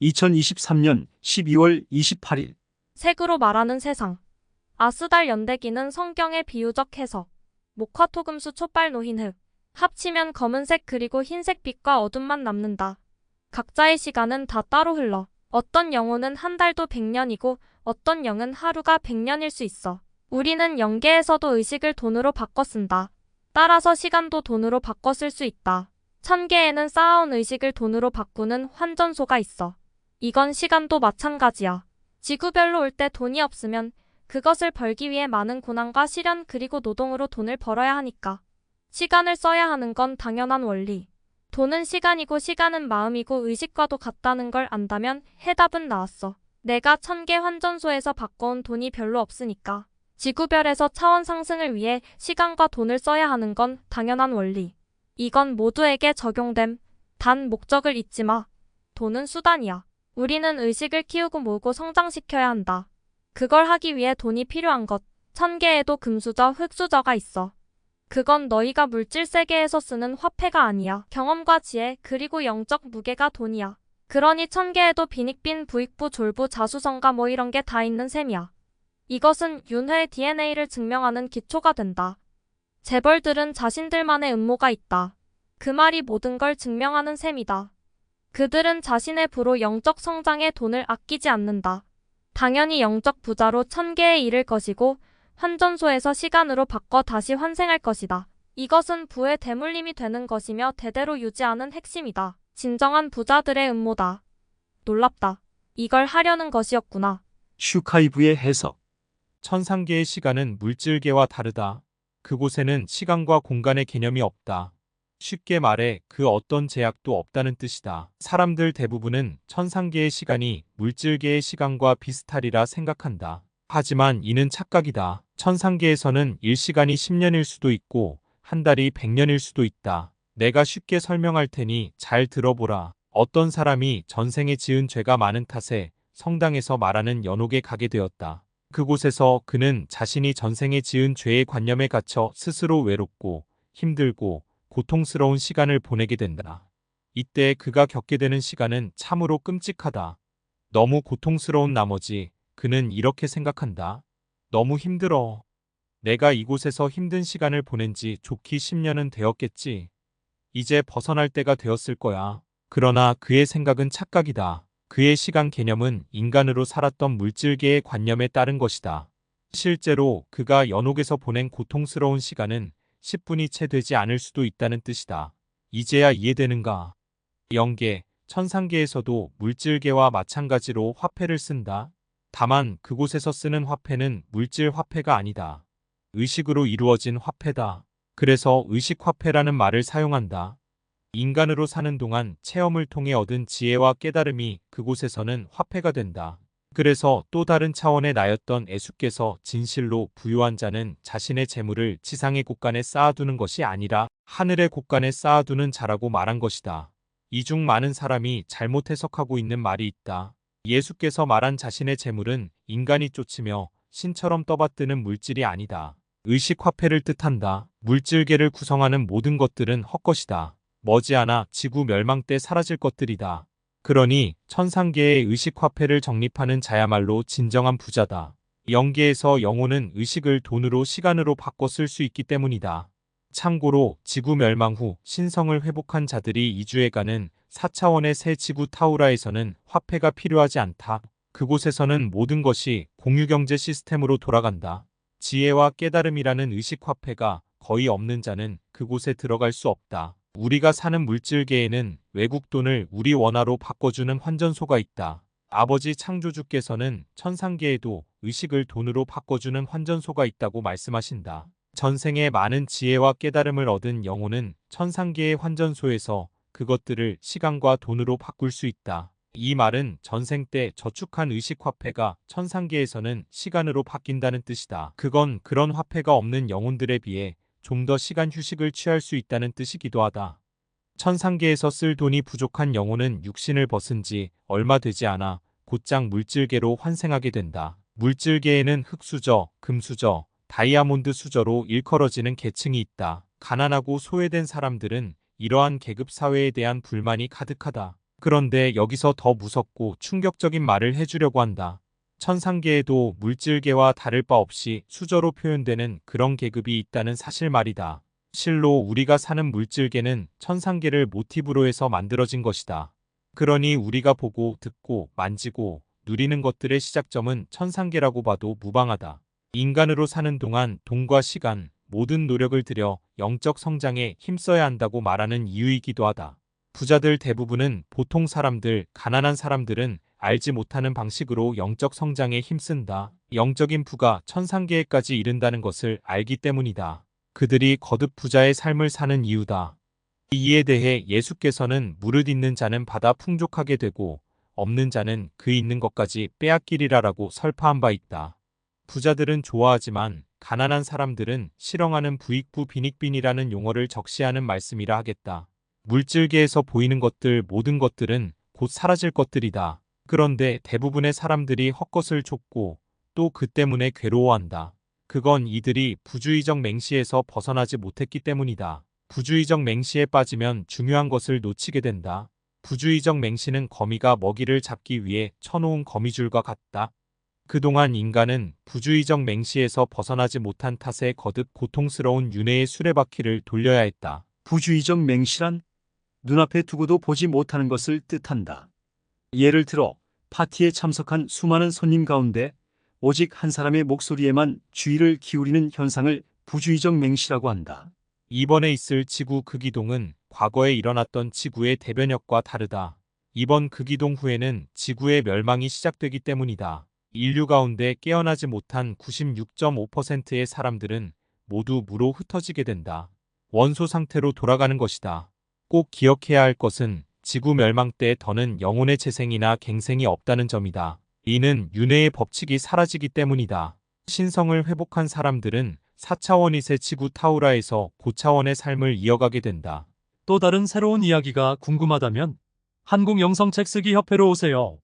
2023년 12월 28일 색으로 말하는 세상. 아수달 연대기는 성경의 비유적 해석. 목화토금수 촛발 노흰흙. 합치면 검은색 그리고 흰색 빛과 어둠만 남는다. 각자의 시간은 다 따로 흘러. 어떤 영혼은 한 달도 100년이고 어떤 영은 하루가 100년일 수 있어. 우리는 영계에서도 의식을 돈으로 바꿔 쓴다. 따라서 시간도 돈으로 바꿔 쓸 수 있다. 천계에는 쌓아온 의식을 돈으로 바꾸는 환전소가 있어. 이건 시간도 마찬가지야. 지구별로 올 때 돈이 없으면 그것을 벌기 위해 많은 고난과 시련 그리고 노동으로 돈을 벌어야 하니까. 시간을 써야 하는 건 당연한 원리. 돈은 시간이고 시간은 마음이고 의식과도 같다는 걸 안다면 해답은 나왔어. 내가 천계 환전소에서 바꿔온 돈이 별로 없으니까. 지구별에서 차원 상승을 위해 시간과 돈을 써야 하는 건 당연한 원리. 이건 모두에게 적용됨. 단 목적을 잊지 마. 돈은 수단이야. 우리는 의식을 키우고 모으고 성장시켜야 한다. 그걸 하기 위해 돈이 필요한 것. 천계에도 금수저, 흙수저가 있어. 그건 너희가 물질 세계에서 쓰는 화폐가 아니야. 경험과 지혜, 그리고 영적 무게가 돈이야. 그러니 천계에도 빈익빈, 부익부, 졸부, 자수성가 뭐 이런 게 다 있는 셈이야. 이것은 윤회의 DNA를 증명하는 기초가 된다. 재벌들은 자신들만의 음모가 있다. 그 말이 모든 걸 증명하는 셈이다. 그들은 자신의 부로 영적 성장에 돈을 아끼지 않는다. 당연히 영적 부자로 천계에 이를 것이고 환전소에서 시간으로 바꿔 다시 환생할 것이다. 이것은 부의 대물림이 되는 것이며 대대로 유지하는 핵심이다. 진정한 부자들의 음모다. 놀랍다. 이걸 하려는 것이었구나. 슈카이브의 해석. 천상계의 시간은 물질계와 다르다. 그곳에는 시간과 공간의 개념이 없다. 쉽게 말해 그 어떤 제약도 없다는 뜻이다. 사람들 대부분은 천상계의 시간이 물질계의 시간과 비슷하리라 생각한다. 하지만 이는 착각이다. 천상계에서는 1시간이 10년일 수도 있고 한 달이 100년일 수도 있다. 내가 쉽게 설명할 테니 잘 들어보라. 어떤 사람이 전생에 지은 죄가 많은 탓에 성당에서 말하는 연옥에 가게 되었다. 그곳에서 그는 자신이 전생에 지은 죄의 관념에 갇혀 스스로 외롭고 힘들고 고통스러운 시간을 보내게 된다. 이때 그가 겪게 되는 시간은 참으로 끔찍하다. 너무 고통스러운 나머지 그는 이렇게 생각한다. 너무 힘들어. 내가 이곳에서 힘든 시간을 보낸 지 좋기 10년은 되었겠지. 이제 벗어날 때가 되었을 거야. 그러나 그의 생각은 착각이다. 그의 시간 개념은 인간으로 살았던 물질계의 관념에 따른 것이다. 실제로 그가 연옥에서 보낸 고통스러운 시간은 10분이 채 되지 않을 수도 있다는 뜻이다. 이제야 이해되는가? 영계, 천상계에서도 물질계와 마찬가지로 화폐를 쓴다. 다만 그곳에서 쓰는 화폐는 물질 화폐가 아니다. 의식으로 이루어진 화폐다. 그래서 의식화폐라는 말을 사용한다. 인간으로 사는 동안 체험을 통해 얻은 지혜와 깨달음이 그곳에서는 화폐가 된다. 그래서 또 다른 차원의 나였던 애수께서 진실로 부유한 자는 자신의 재물을 지상의 곳간에 쌓아두는 것이 아니라 하늘의 곳간에 쌓아두는 자라고 말한 것이다. 이 중 많은 사람이 잘못 해석하고 있는 말이 있다. 예수께서 말한 자신의 재물은 인간이 쫓으며 신처럼 떠받드는 물질이 아니다. 의식화폐를 뜻한다. 물질계를 구성하는 모든 것들은 헛것이다. 머지않아 지구 멸망 때 사라질 것들이다. 그러니 천상계의 의식화폐를 정립하는 자야말로 진정한 부자다. 영계에서 영혼은 의식을 돈으로 시간으로 바꿔 쓸 수 있기 때문이다. 참고로 지구 멸망 후 신성을 회복한 자들이 이주해 가는 4차원의 새 지구 타우라에서는 화폐가 필요하지 않다. 그곳에서는 모든 것이 공유경제 시스템으로 돌아간다. 지혜와 깨달음이라는 의식화폐가 거의 없는 자는 그곳에 들어갈 수 없다. 우리가 사는 물질계에는 외국 돈을 우리 원화로 바꿔주는 환전소가 있다. 아버지 창조주께서는 천상계에도 의식을 돈으로 바꿔주는 환전소가 있다고 말씀하신다. 전생에 많은 지혜와 깨달음을 얻은 영혼은 천상계의 환전소에서 그것들을 시간과 돈으로 바꿀 수 있다. 이 말은 전생 때 저축한 의식화폐가 천상계에서는 시간으로 바뀐다는 뜻이다. 그건 그런 화폐가 없는 영혼들에 비해 좀 더 시간 휴식을 취할 수 있다는 뜻이기도 하다. 천상계에서 쓸 돈이 부족한 영혼은 육신을 벗은 지 얼마 되지 않아 곧장 물질계로 환생하게 된다. 물질계에는 흙수저, 금수저, 다이아몬드 수저로 일컬어지는 계층이 있다. 가난하고 소외된 사람들은 이러한 계급 사회에 대한 불만이 가득하다. 그런데 여기서 더 무섭고 충격적인 말을 해주려고 한다. 천상계에도 물질계와 다를 바 없이 수저로 표현되는 그런 계급이 있다는 사실 말이다. 실로 우리가 사는 물질계는 천상계를 모티브로 해서 만들어진 것이다. 그러니 우리가 보고 듣고 만지고 누리는 것들의 시작점은 천상계라고 봐도 무방하다. 인간으로 사는 동안 돈과 시간, 모든 노력을 들여 영적 성장에 힘써야 한다고 말하는 이유이기도 하다. 부자들 대부분은 보통 사람들, 가난한 사람들은 알지 못하는 방식으로 영적 성장에 힘쓴다. 영적인 부가 천상계에까지 이른다는 것을 알기 때문이다. 그들이 거듭 부자의 삶을 사는 이유다. 이에 대해 예수께서는 무릇 있는 자는 받아 풍족하게 되고 없는 자는 그 있는 것까지 빼앗기리라라고 설파한 바 있다. 부자들은 좋아하지만 가난한 사람들은 실형하는 부익부 빈익빈이라는 용어를 적시하는 말씀이라 하겠다. 물질계에서 보이는 것들 모든 것들은 곧 사라질 것들이다. 그런데 대부분의 사람들이 헛것을 쫓고 또 그 때문에 괴로워한다. 그건 이들이 부주의적 맹시에서 벗어나지 못했기 때문이다. 부주의적 맹시에 빠지면 중요한 것을 놓치게 된다. 부주의적 맹시는 거미가 먹이를 잡기 위해 쳐놓은 거미줄과 같다. 그동안 인간은 부주의적 맹시에서 벗어나지 못한 탓에 거듭 고통스러운 윤회의 수레바퀴를 돌려야 했다. 부주의적 맹시란 눈앞에 두고도 보지 못하는 것을 뜻한다. 예를 들어 파티에 참석한 수많은 손님 가운데 오직 한 사람의 목소리에만 주의를 기울이는 현상을 부주의적 맹시라고 한다. 이번에 있을 지구 극이동은 과거에 일어났던 지구의 대변혁과 다르다. 이번 극이동 후에는 지구의 멸망이 시작되기 때문이다. 인류 가운데 깨어나지 못한 96.5%의 사람들은 모두 무로 흩어지게 된다. 원소 상태로 돌아가는 것이다. 꼭 기억해야 할 것은 지구 멸망 때 더는 영혼의 재생이나 갱생이 없다는 점이다. 이는 윤회의 법칙이 사라지기 때문이다. 신성을 회복한 사람들은 4차원이세 지구 타우라에서 고차원의 삶을 이어가게 된다. 또 다른 새로운 이야기가 궁금하다면 한국영성책쓰기 협회로 오세요.